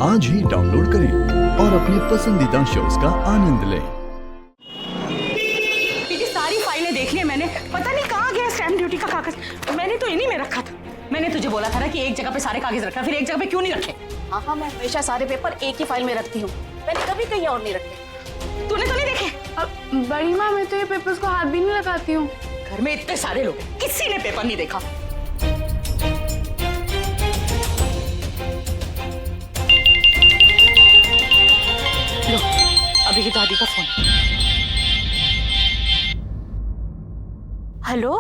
आज ही डाउनलोड करें और अपने पसंदीदा शोज का आनंद लें। तेरी सारी फाइलें देख ली मैंने, पता नहीं कहाँ गया स्टैम्प ड्यूटी का कागज। मैंने तो इन्हीं में रखा था। मैंने तुझे बोला था ना कि एक जगह पे सारे कागज रखा, फिर एक जगह पे क्यों नहीं रखे? हाँ, मैं हमेशा सारे पेपर एक ही फाइल में रखती हूँ, मैंने कभी कहीं और नहीं रखे। तूने तो नहीं देखे? बड़ी माँ, मैं तो ये पेपर्स को हाथ भी नहीं लगाती हूँ। घर में इतने सारे लोग हैं, किसी ने पेपर नहीं देखा। लो, अभी की दादी का फोन। हेलो,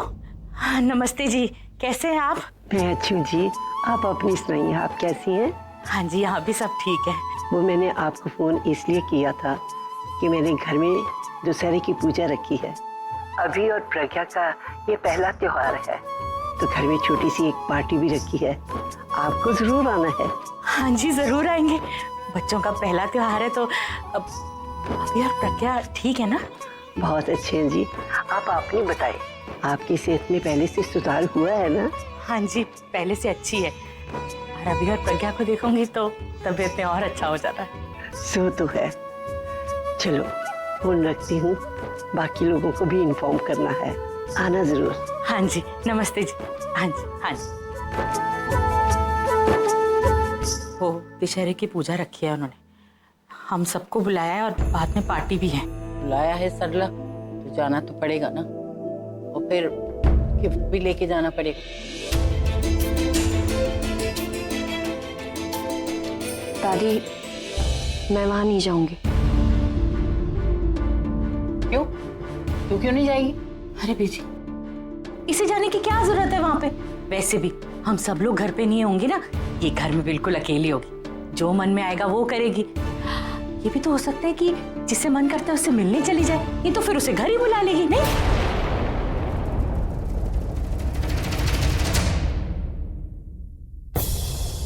नमस्ते जी, कैसे हैं आप? मैं अच्छी हूँ जी, आप अपनी सुनाइए, आप कैसी हैं? हाँ जी, यहाँ भी सब ठीक है। वो मैंने आपको फोन इसलिए किया था कि मैंने घर में दशहरे की पूजा रखी है। अभी और प्रज्ञा का ये पहला त्योहार है, तो घर में छोटी सी एक पार्टी भी रखी है, आपको जरूर आना है। हाँ जी, जरूर आएंगे। बच्चों का पहला त्योहार है तो अभी और प्रज्ञा ठीक है ना? बहुत अच्छे हैं जी। आप अपनी बताएं, आपकी सेहत में पहले से सुधार हुआ है ना? हाँ जी, पहले से अच्छी है। और अभी और प्रज्ञा को देखूंगी तो तबीयत में और अच्छा हो जाता है। सो तो है। चलो फोन रखती हूँ, बाकी लोगों को भी इन्फॉर्म करना है, आना जरूर। हाँ जी, नमस्ते जी। हाँ जी, हाँ जी। वो दशहरे की पूजा रखी है उन्होंने, हम सबको बुलाया है और बाद में पार्टी भी है। बुलाया है सरला तो जाना तो पड़ेगा ना, और फिर गिफ्ट भी लेके जाना पड़ेगा। दादी, मैं वहां नहीं जाऊंगी। क्यों? तू क्यों नहीं जाएगी? अरे बेजी, इसे जाने की क्या जरूरत है वहां पे? वैसे भी हम सब लोग घर पे नहीं होंगे ना, ये घर में बिल्कुल अकेली होगी, जो मन में आएगा वो करेगी। ये भी तो हो सकता है कि जिससे मन करता है उससे मिलने चली जाए, नहीं तो फिर उसे घर ही बुला लेगी। नहीं,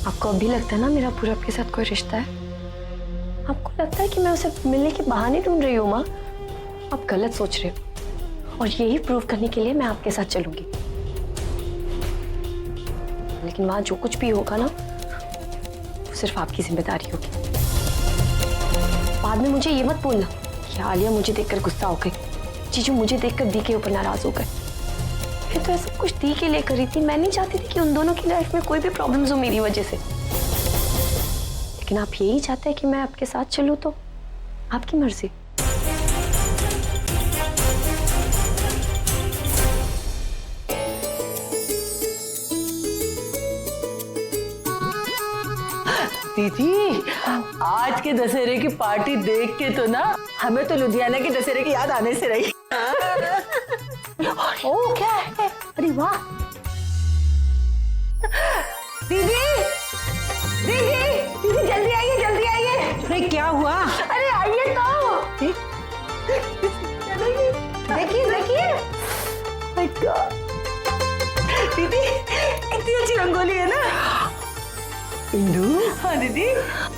आपको अभी लगता है ना मेरा पूरब के साथ कोई रिश्ता है? आपको लगता है कि मैं उसे मिलने के बहाने ढूंढ रही हूँ माँ? आप गलत सोच रहे हो, और यही प्रूव करने के लिए मैं आपके साथ चलूंगी। लेकिन वहां जो कुछ भी होगा ना, वो सिर्फ आपकी जिम्मेदारी होगी। बाद में मुझे ये मत बोलना कि आलिया मुझे देखकर गुस्सा हो गई, जीजू मुझे देखकर दी के ऊपर नाराज हो गए। फिर तो सब कुछ दी के लिए करी थी, मैं नहीं चाहती थी कि उन दोनों की लाइफ में कोई भी प्रॉब्लम्स हो मेरी वजह से। लेकिन आप यही चाहते हैं कि मैं आपके साथ चलूं, तो आपकी मर्जी। दीदी, आज के दशहरे की पार्टी देख के तो ना हमें तो लुधियाना के दशहरे की याद आने से रही। ओ क्या है? अरे वाह दीदी, दीदी, दीदी जल्दी आइए, जल्दी आइए। अरे क्या हुआ? अरे आइए तो, देखिए देखिए। दीदी कितनी अच्छी रंगोली है ना? इंदु, हाँ दीदी।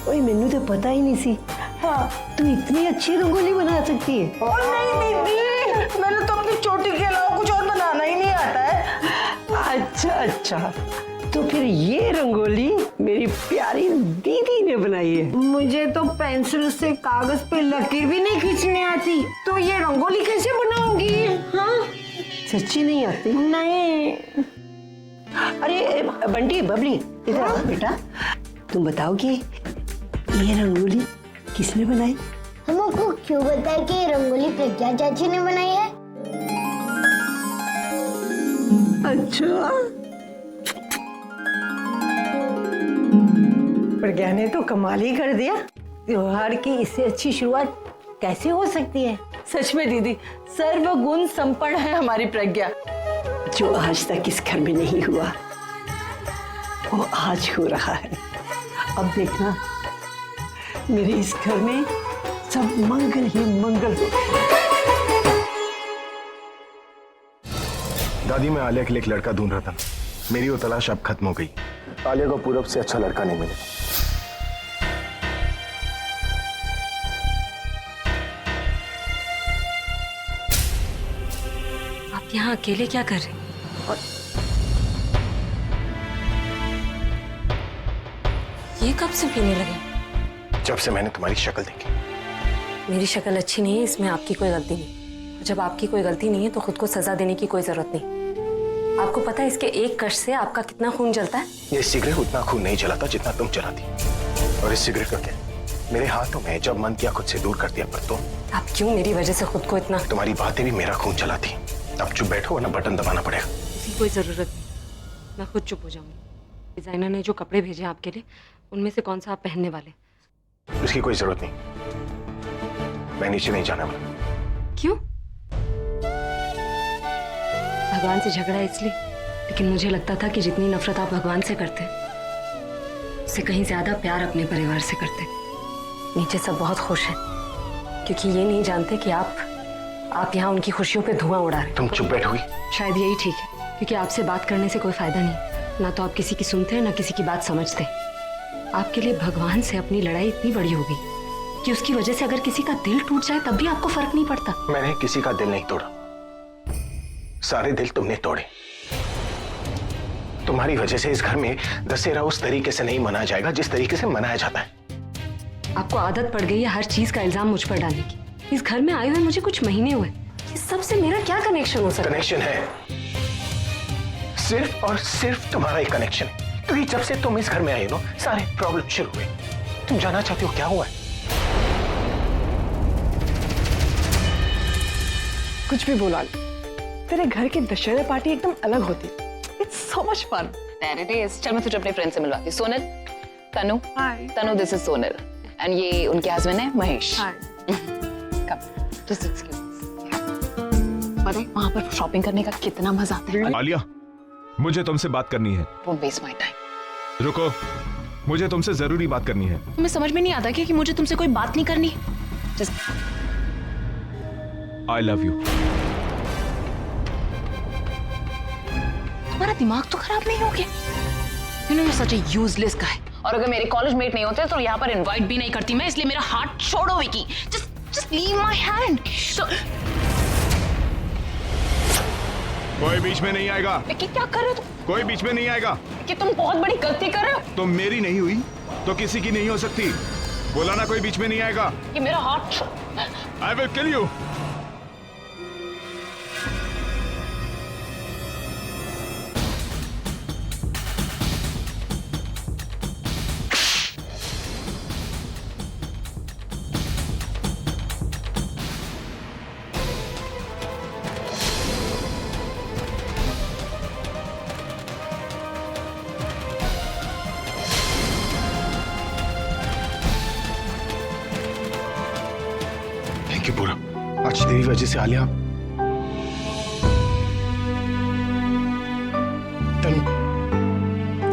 ओए मैनू तो पता ही नहीं सी। हाँ, तू इतनी अच्छी रंगोली बना सकती है। और नहीं दीदी, मैंने तो अपनी चोटी के अलावा कुछ और बनाना ही नहीं आता है। अच्छा, तो फिर ये रंगोली मेरी प्यारी दीदी ने बनाई है। मुझे तो पेंसिल से कागज पे लकीर भी नहीं खींचने आती, तो ये रंगोली कैसे बनाऊंगी? हाँ, सच्ची नहीं आती? नहीं। अरे बंटी, बबली, इधर आओ बेटा। तुम बताओ कि ये रंगोली किसने बनाई? हमको क्यों बताया कि रंगोली प्रज्ञा चाची ने बनाई है? अच्छा, प्रज्ञा ने तो कमाल ही कर दिया। त्योहार की इससे अच्छी शुरुआत कैसे हो सकती है? सच में दीदी, सर्वगुण संपन्न है हमारी प्रज्ञा। जो आज तक इस घर में नहीं हुआ वो आज हो रहा है। अब देखना, मेरे इस घर में सब मंगल ही मंगल हो। दादी, मैं आलिया के लिए एक लड़का ढूंढ रहा था, मेरी वो तलाश अब खत्म हो गई। आलिया को पूरब से अच्छा लड़का नहीं मिलेगा। आप यहाँ अकेले क्या कर रहे हैं? ये कब से पीने लगे? जब से मैंने तुम्हारी शक्ल देखी। मेरी शक्ल अच्छी नहीं है, इसमें आपकी कोई गलती नहीं। जब आपकी कोई गलती नहीं है तो खुद को सजा देने की कोई जरूरत नहीं। आपको पता है इसके एक कश से आपका कितना खून जलता है? ये सिगरेट उतना खून नहीं जलाता जितना तुम जलाती। और इस सिगरेट का क्या, मेरे हाथों में जब मन किया खुद से दूर कर दिया, पर तुम। आप क्यों मेरी वजह से खुद को इतना? तुम्हारी बातें भी मेरा खून जलाती। अब चुप बैठो वरना बटन दबाना पड़ेगा। इसकी कोई जरूरत नहीं, मैं खुद चुप हो जाऊंगी। डिजाइनर ने जो कपड़े भेजे आपके लिए, उनमें से कौन सा आप पहनने वाले? उसकी कोई जरूरत नहीं, मैं नीचे नहीं जाने वाला। क्यों? भगवान से झगड़ा है इसलिए? लेकिन मुझे लगता था कि जितनी नफरत आप भगवान से करते, उससे कहीं ज्यादा प्यार अपने परिवार से करते। नीचे सब बहुत खुश हैं, क्योंकि ये नहीं जानते कि आप यहाँ उनकी खुशियों पे धुआं उड़ा रहे। तुम चुप बैठोगी? शायद यही ठीक है, क्योंकि आपसे बात करने से कोई फायदा नहीं। ना तो आप किसी की सुनते हैं, ना किसी की बात समझते। आपके लिए भगवान से अपनी लड़ाई इतनी बड़ी हो गई कि उसकी वजह से अगर किसी का दिल टूट जाए तब भी आपको फर्क नहीं पड़ता। मैंने किसी का दिल नहीं तोड़ा, सारे दिल तुमने तोड़े। तुम्हारी वजह से इस घर में दशहरा उस तरीके से नहीं मनाया जाएगा जिस तरीके से मनाया जाता है। आपको आदत पड़ गई है हर चीज का इल्जाम मुझ पर डालने की। इस घर में आए हुए मुझे कुछ महीने हुए, इस सब से मेरा क्या कनेक्शन हो सकता है? कनेक्शन है, सिर्फ और सिर्फ तुम्हारा एक कनेक्शन है, क्योंकि जब से तुम इस घर में आए हो सारे प्रॉब्लम शुरू हुए। तुम जानना चाहती हो क्या हुआ है? कुछ भी बोला, तेरे घर की दशहरा पार्टी एकदम अलग होती। It's so much fun. There it is. चल मैं तुझे अपने फ्रेंड से मिलवाती हूँ। सोनल, तनु, Hi. Tanu, this is Sonal and ये उनके हस्बैंड है Mahesh. Hi. Come, just excuse me. पता है वहाँ पर शॉपिंग करने का कितना मजा आता है। आलिया, मुझे तुमसे बात करनी है। Don't waste my time. रुको, मुझे तुमसे जरूरी बात करनी है। तुम्हें समझ में नहीं आता कि मुझे तुमसे कोई बात नहीं करनी। Just I love you. तुम्हारा दिमाग तो खराब नहीं हो गया? You know you're such a useless guy. और अगर मेरे कॉलेज मेट नहीं होते तो यहाँ पर इनवाइट भी नहीं करती मैं, इसलिए मेरा हाथ छोड़ो Vicky. Just leave my hand. So, कोई बीच में नहीं आएगा। विकी क्या कर रहे हो तुम? कोई बीच में नहीं आएगा। कि तुम बहुत बड़ी गलती कर रहे हो। तुम मेरी नहीं हुई तो किसी की नहीं हो सकती। बोला ना कोई बीच में नहीं आएगा। कि मेरा हाथ छोड़। I will kill you. Thank you पूरा, आज तेरी वजह से आलिया।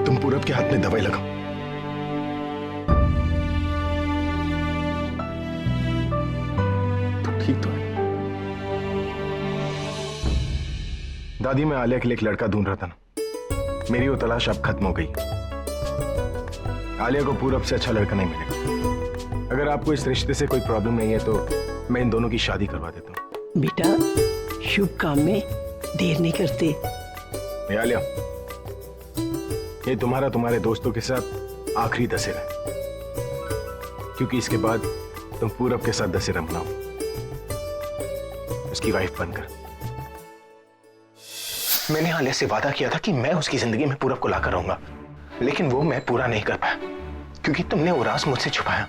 तुम पूरब के हाथ में दवाई लगाओ। तो ठीक तो है। दादी, मैं आलिया के लिए एक लड़का ढूंढ रहा था ना, मेरी वो तलाश अब खत्म हो गई। आलिया को पूरब से अच्छा लड़का नहीं मिलेगा। अगर आपको इस रिश्ते से कोई प्रॉब्लम नहीं है तो मैं इन दोनों की शादी करवा देता हूँ। बेटा, शुभ काम में देर नहीं करते। आलिया, ये तुम्हारे दोस्तों के साथ आखिरी दशहरा है, क्योंकि इसके बाद तुम पूरब के साथ दशहरा मनाओ, उसकी वाइफ बनकर। मैंने आलिया से वादा किया था कि मैं उसकी जिंदगी में पूरब को लाकर रहूंगा, लेकिन वो मैं पूरा नहीं कर पाया, क्योंकि तुमने वो राज मुझसे छुपाया।